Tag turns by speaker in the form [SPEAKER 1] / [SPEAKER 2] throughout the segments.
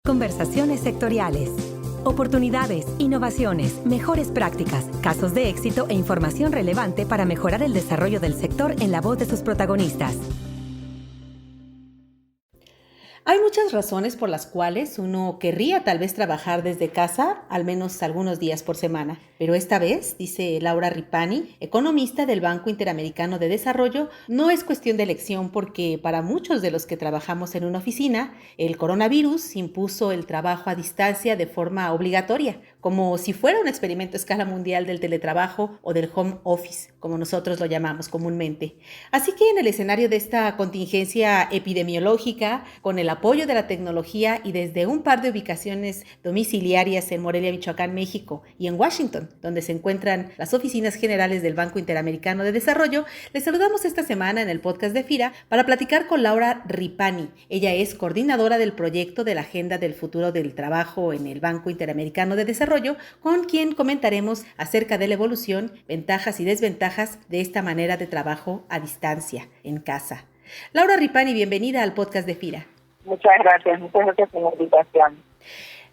[SPEAKER 1] Conversaciones sectoriales. Oportunidades, innovaciones, mejores prácticas, casos de éxito e información relevante para mejorar el desarrollo del sector en la voz de sus protagonistas.
[SPEAKER 2] Hay muchas razones por las cuales uno querría tal vez trabajar desde casa al menos algunos días por semana, pero esta vez, dice Laura Ripani, economista del Banco Interamericano de Desarrollo, no es cuestión de elección porque para muchos de los que trabajamos en una oficina, el coronavirus impuso el trabajo a distancia de forma obligatoria, como si fuera un experimento a escala mundial del teletrabajo o del home office, como nosotros lo llamamos comúnmente. Así que en el escenario de esta contingencia epidemiológica, con el apoyo de la tecnología y desde un par de ubicaciones domiciliarias en Morelia, Michoacán, México y en Washington, donde se encuentran las oficinas generales del Banco Interamericano de Desarrollo, les saludamos esta semana en el podcast de FIRA para platicar con Laura Ripani. Ella es coordinadora del proyecto de la Agenda del Futuro del Trabajo en el Banco Interamericano de Desarrollo, con quien comentaremos acerca de la evolución, ventajas y desventajas de esta manera de trabajo a distancia, en casa. Laura Ripani, bienvenida al podcast de FIRA.
[SPEAKER 3] Muchas gracias por la invitación.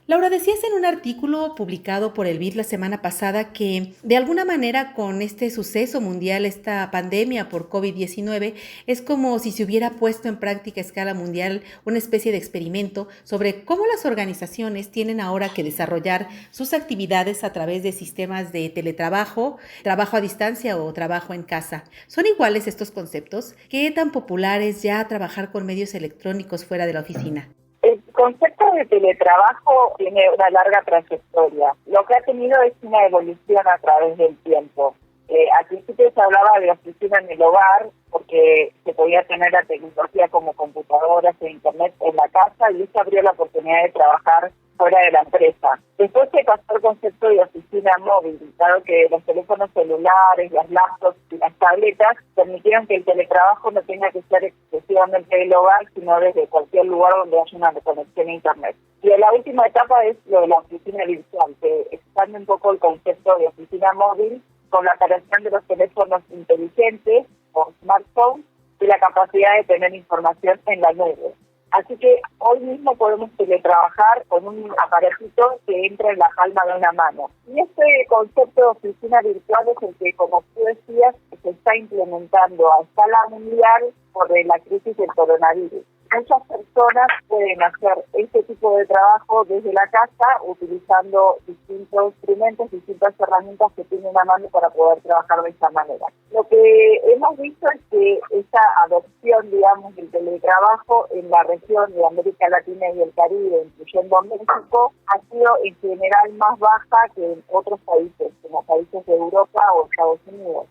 [SPEAKER 2] Laura, decías en un artículo publicado por el BID la semana pasada que de alguna manera con este suceso mundial, esta pandemia por COVID-19, es como si se hubiera puesto en práctica a escala mundial una especie de experimento sobre cómo las organizaciones tienen ahora que desarrollar sus actividades a través de sistemas de teletrabajo, trabajo a distancia o trabajo en casa. ¿Son iguales estos conceptos? ¿Qué tan popular es ya trabajar con medios electrónicos fuera de la oficina?
[SPEAKER 3] El concepto de teletrabajo tiene una larga trayectoria. Lo que ha tenido es una evolución a través del tiempo. Al principio se hablaba de oficina en el hogar porque se podía tener la tecnología como computadoras e internet en la casa y eso abrió la oportunidad de trabajar fuera de la empresa. Después se pasó el concepto de oficina móvil, dado que los teléfonos celulares, las laptops y las tabletas permitieron que el teletrabajo no tenga que ser exclusivamente del hogar, sino desde cualquier lugar donde haya una conexión a internet. Y la última etapa es lo de la oficina virtual, que expande un poco el concepto de oficina móvil con la aparición de los teléfonos inteligentes o smartphones y la capacidad de tener información en la nube. Así que hoy mismo podemos teletrabajar con un aparatito que entra en la palma de una mano. Y este concepto de oficina virtual es el que, como tú decías, se está implementando a escala mundial por la crisis del coronavirus. Muchas personas pueden hacer este tipo de trabajo desde la casa utilizando distintos instrumentos, distintas herramientas que tienen a mano para poder trabajar de esta manera. Lo que hemos visto es que esta adopción, digamos, del teletrabajo en la región de América Latina y el Caribe, incluyendo México, ha sido en general más baja que en otros países, como países de Europa o Estados Unidos.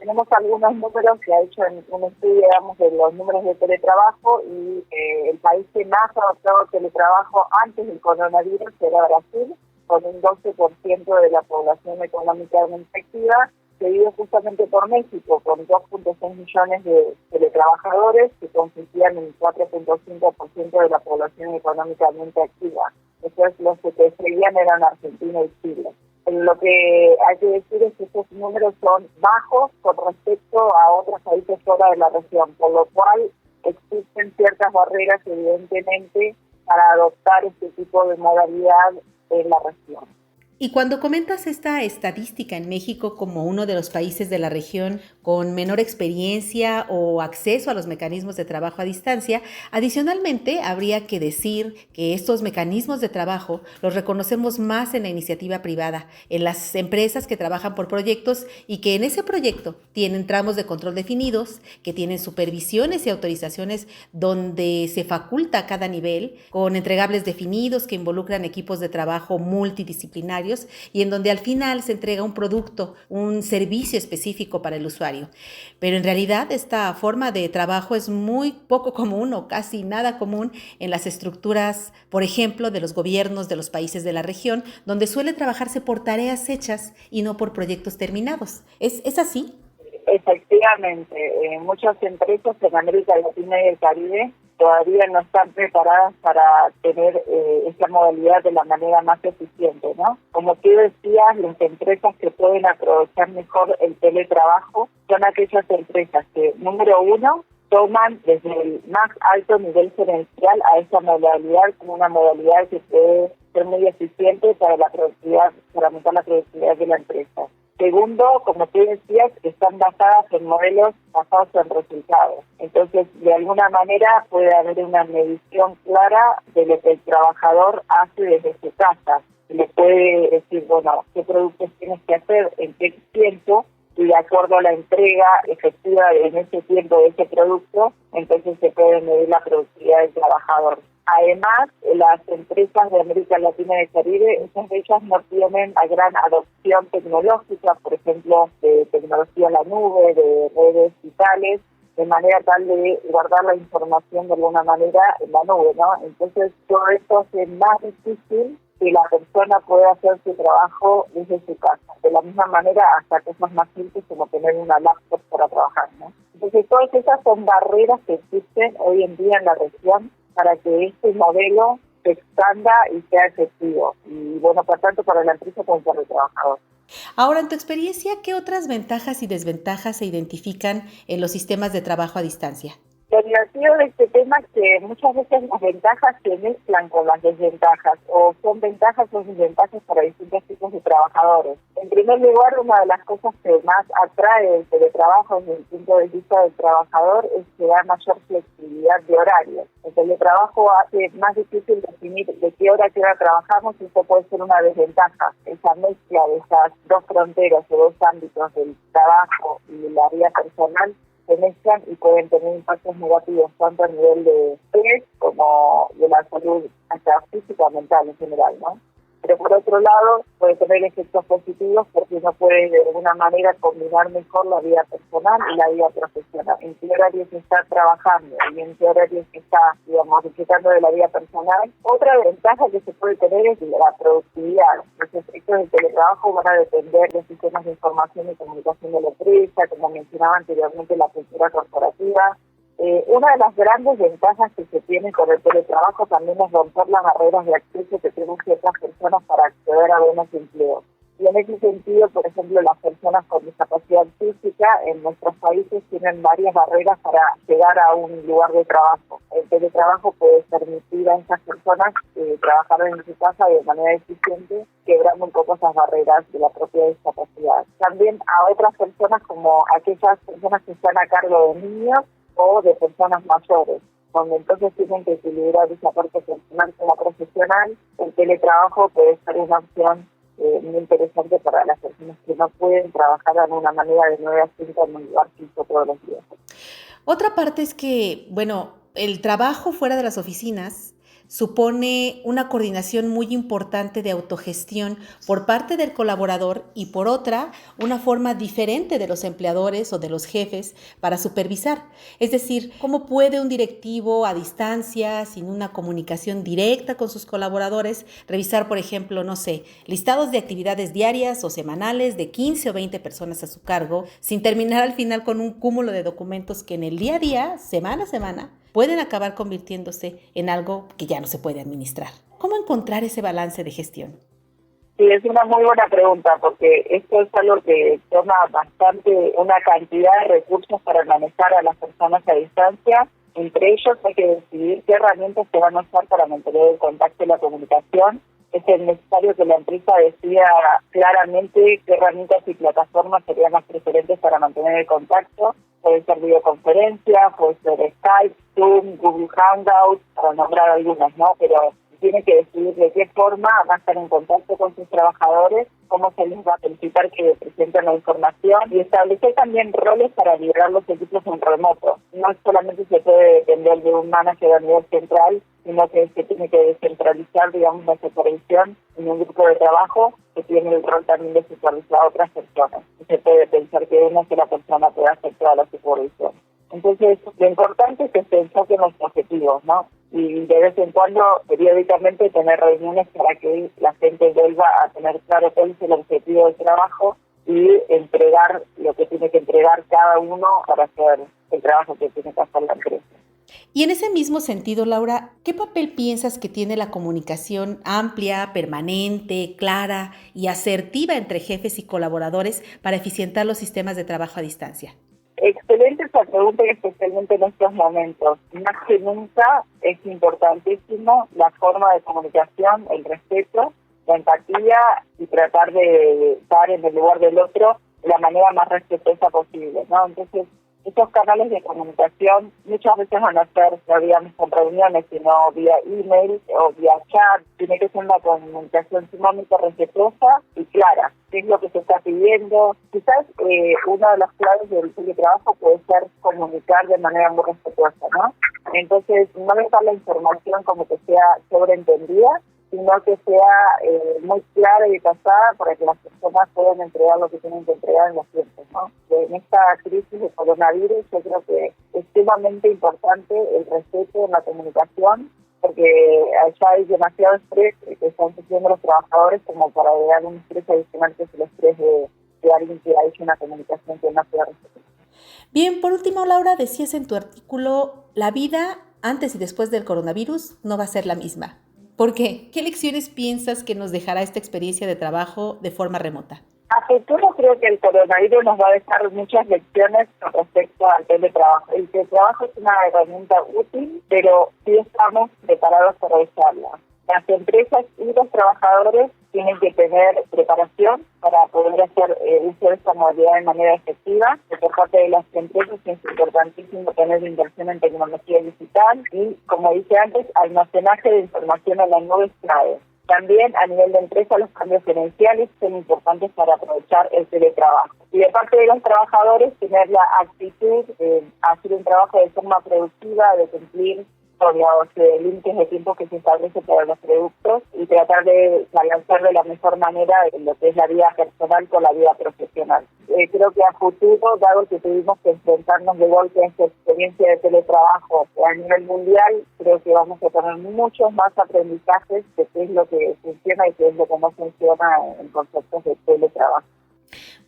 [SPEAKER 3] Tenemos algunos números que ha hecho en un estudio, digamos, de los números de teletrabajo y el país que más ha adoptado teletrabajo antes del coronavirus era Brasil, con un 12% de la población económicamente activa, seguido justamente por México, con 2.6 millones de teletrabajadores que consistían en 4.5% de la población económicamente activa. Después los que seguían eran Argentina y Chile. Lo que hay que decir es que estos números son bajos con respecto a otros países fuera de la región, por lo cual existen ciertas barreras, evidentemente, para adoptar este tipo de modalidad en la región.
[SPEAKER 2] Y cuando comentas esta estadística en México como uno de los países de la región con menor experiencia o acceso a los mecanismos de trabajo a distancia, adicionalmente habría que decir que estos mecanismos de trabajo los reconocemos más en la iniciativa privada, en las empresas que trabajan por proyectos y que en ese proyecto tienen tramos de control definidos, que tienen supervisiones y autorizaciones donde se faculta a cada nivel, con entregables definidos que involucran equipos de trabajo multidisciplinarios y en donde al final se entrega un producto, un servicio específico para el usuario. Pero en realidad esta forma de trabajo es muy poco común o casi nada común en las estructuras, por ejemplo, de los gobiernos de los países de la región, donde suele trabajarse por tareas hechas y no por proyectos terminados. ¿Es así?
[SPEAKER 3] Efectivamente, muchas empresas en América Latina y el Caribe todavía no están preparadas para tener esta modalidad de la manera más eficiente, ¿no? Como tú decías, las empresas que pueden aprovechar mejor el teletrabajo son aquellas empresas que, número uno, toman desde el más alto nivel gerencial a esa modalidad como una modalidad que puede ser muy eficiente para la productividad, para aumentar la productividad de la empresa. Segundo, como tú decías, están basadas en modelos basados en resultados. Entonces, de alguna manera puede haber una medición clara de lo que el trabajador hace desde su casa. Le puede decir, bueno, qué productos tienes que hacer, en qué tiempo, y de acuerdo a la entrega efectiva en ese tiempo de ese producto, entonces se puede medir la productividad del trabajador. Además, las empresas de América Latina y el Caribe, muchas de ellas no tienen la gran adopción tecnológica, por ejemplo, de tecnología en la nube, de redes digitales, de manera tal de guardar la información de alguna manera en la nube, ¿no? Entonces, todo esto hace más difícil que la persona pueda hacer su trabajo desde su casa. De la misma manera, hasta cosas más simples como tener una laptop para trabajar, ¿no? Entonces, todas esas son barreras que existen hoy en día en la región para que este modelo se expanda y sea efectivo. Y bueno, por tanto, para la empresa como para el trabajador.
[SPEAKER 2] Ahora, en tu experiencia, ¿qué otras ventajas y desventajas se identifican en los sistemas de trabajo a distancia?
[SPEAKER 3] Lo divertido de este tema es que muchas veces las ventajas se mezclan con las desventajas, o son ventajas o desventajas para distintos tipos de trabajadores. En primer lugar, una de las cosas que más atrae el teletrabajo desde el punto de vista del trabajador es que da mayor flexibilidad de horario. El teletrabajo hace más difícil definir de qué hora trabajamos, y eso puede ser una desventaja. Esa mezcla de esas dos fronteras o dos ámbitos del trabajo y la vida personal se mezclan y pueden tener impactos negativos tanto a nivel de estrés como de la salud, hasta física o mental en general, ¿no? Pero por otro lado, puede tener efectos positivos porque uno puede de alguna manera combinar mejor la vida personal y la vida profesional. En qué horario se está trabajando y en qué horario se está, digamos, disfrutando de la vida personal. Otra ventaja que se puede tener es la productividad. Los efectos del teletrabajo van a depender de sistemas de información y comunicación de la empresa, como mencionaba anteriormente, la cultura corporativa. Una de las grandes ventajas que se tiene con el teletrabajo también es romper las barreras de acceso que tienen ciertas personas para acceder a buenos empleos. Y en ese sentido, por ejemplo, las personas con discapacidad física en nuestros países tienen varias barreras para llegar a un lugar de trabajo. El teletrabajo puede permitir a esas personas trabajar en su casa de manera eficiente, quebrando un poco esas barreras de la propia discapacidad. También a otras personas, como aquellas personas que están a cargo de niños o de personas mayores, donde entonces tienen que equilibrar esa parte personal con la profesional. El teletrabajo puede ser una opción muy interesante para las personas que no pueden trabajar de una manera de 9 a 5 en un lugar fijo todos los días.
[SPEAKER 2] Otra parte es que, el trabajo fuera de las oficinas supone una coordinación muy importante de autogestión por parte del colaborador y por otra, una forma diferente de los empleadores o de los jefes para supervisar. Es decir, ¿cómo puede un directivo a distancia, sin una comunicación directa con sus colaboradores, revisar, por ejemplo, listados de actividades diarias o semanales de 15 o 20 personas a su cargo, sin terminar al final con un cúmulo de documentos que en el día a día, semana a semana, pueden acabar convirtiéndose en algo que ya no se puede administrar? ¿Cómo encontrar ese balance de gestión?
[SPEAKER 3] Sí, es una muy buena pregunta, porque esto es algo que toma una cantidad de recursos para manejar a las personas a distancia. Entre ellos hay que decidir qué herramientas se van a usar para mantener el contacto y la comunicación. Es necesario que la empresa decida claramente qué herramientas y plataformas serían las preferentes para mantener el contacto. Puede ser videoconferencia, puede ser Skype, Zoom, Google Hangouts, para nombrar algunas, ¿no? Pero tiene que decidir de qué forma va a estar en contacto con sus trabajadores, cómo se les va a solicitar que presenten la información y establecer también roles para liderar los equipos en remoto. No solamente se puede depender de un manager a nivel central, sino que se tiene que descentralizar, digamos, la supervisión en un grupo de trabajo que tiene el rol también de supervisar a otras personas. Y se puede pensar que una sola persona puede hacer toda la supervisión. Entonces, lo importante es que se enfoquen los objetivos, ¿no? Y de vez en cuando, periódicamente, tener reuniones para que la gente vuelva a tener claro cuál es el objetivo del trabajo y entregar lo que tiene que entregar cada uno para hacer el trabajo que tiene que hacer la empresa.
[SPEAKER 2] Y en ese mismo sentido, Laura, ¿qué papel piensas que tiene la comunicación amplia, permanente, clara y asertiva entre jefes y colaboradores para eficientar los sistemas de trabajo a distancia?
[SPEAKER 3] Excelente esa pregunta, especialmente en estos momentos. Más que nunca es importantísimo la forma de comunicación, el respeto, la empatía y tratar de estar en el lugar del otro de la manera más respetuosa posible, ¿no? Entonces, estos canales de comunicación muchas veces van a ser, no digamos, con reuniones, sino vía email o vía chat. Tiene que ser una comunicación sumamente respetuosa y clara. ¿Qué es lo que se está pidiendo? Quizás una de las claves del teletrabajo puede ser comunicar de manera muy respetuosa, ¿no? Entonces, no dejar la información como que sea sobreentendida, sino que sea muy clara y detallada para que las personas puedan entregar lo que tienen que entregar en los tiempos, ¿no? En esta crisis de coronavirus yo creo que es sumamente importante el respeto en la comunicación, porque allá hay demasiado estrés que están sufriendo los trabajadores como para agregar un estrés adicional que es el estrés de alguien que ha hecho una comunicación que no sea respetuosa.
[SPEAKER 2] Bien, por último, Laura, decías en tu artículo, la vida antes y después del coronavirus no va a ser la misma. ¿Por qué? ¿Qué lecciones piensas que nos dejará esta experiencia de trabajo de forma remota?
[SPEAKER 3] A futuro creo que el coronavirus nos va a dejar muchas lecciones con respecto al teletrabajo. El teletrabajo es una herramienta útil, pero sí estamos preparados para usarla. Las empresas y los trabajadores tienen que tener preparación para poder hacer uso de esta modalidad de manera efectiva. Por parte de las empresas es importantísimo tener inversión en tecnología digital y, como dije antes, almacenaje de información en la nube es clave. También a nivel de empresa los cambios gerenciales son importantes para aprovechar el teletrabajo. Y de parte de los trabajadores tener la actitud de hacer un trabajo de forma productiva, de cumplir con los límites de tiempo que se establece para los productos y tratar de balancear de la mejor manera lo que es la vida personal con la vida profesional. Creo que a futuro, dado que tuvimos que enfrentarnos de golpe a esta experiencia de teletrabajo a nivel mundial, creo que vamos a tener muchos más aprendizajes de qué es lo que funciona y qué es lo que no funciona en conceptos de teletrabajo.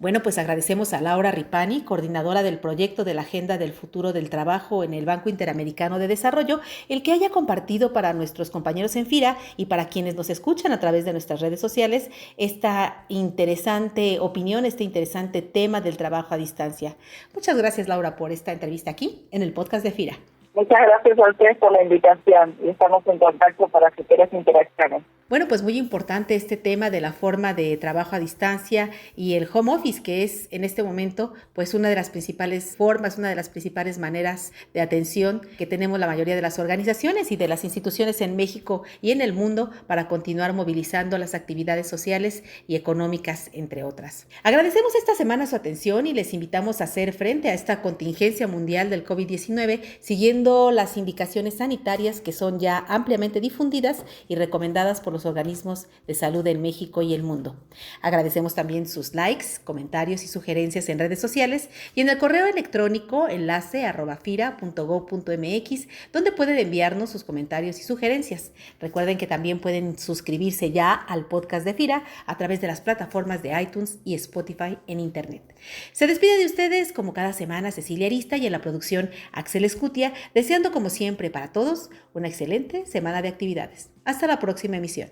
[SPEAKER 2] Bueno, pues agradecemos a Laura Ripani, coordinadora del proyecto de la Agenda del Futuro del Trabajo en el Banco Interamericano de Desarrollo, el que haya compartido para nuestros compañeros en FIRA y para quienes nos escuchan a través de nuestras redes sociales esta interesante opinión, este interesante tema del trabajo a distancia. Muchas gracias, Laura, por esta entrevista aquí en el podcast de FIRA.
[SPEAKER 3] Muchas gracias a ustedes por la invitación y estamos en contacto para futuras interacciones.
[SPEAKER 2] Bueno, pues muy importante este tema de la forma de trabajo a distancia y el home office, que es en este momento pues una de las principales formas, una de las principales maneras de atención que tenemos la mayoría de las organizaciones y de las instituciones en México y en el mundo para continuar movilizando las actividades sociales y económicas, entre otras. Agradecemos esta semana su atención y les invitamos a hacer frente a esta contingencia mundial del COVID-19 siguiendo las indicaciones sanitarias que son ya ampliamente difundidas y recomendadas por los organismos de salud en México y el mundo. Agradecemos también sus likes, comentarios y sugerencias en redes sociales y en el correo electrónico enlace@fira.gov.mx, donde pueden enviarnos sus comentarios y sugerencias. Recuerden que también pueden suscribirse ya al podcast de FIRA a través de las plataformas de iTunes y Spotify en Internet. Se despide de ustedes como cada semana Cecilia Arista y en la producción Axel Escutia, deseando como siempre para todos una excelente semana de actividades. Hasta la próxima emisión.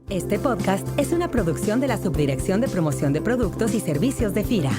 [SPEAKER 1] Este podcast es una producción de la Subdirección de Promoción de Productos y Servicios de FIRA.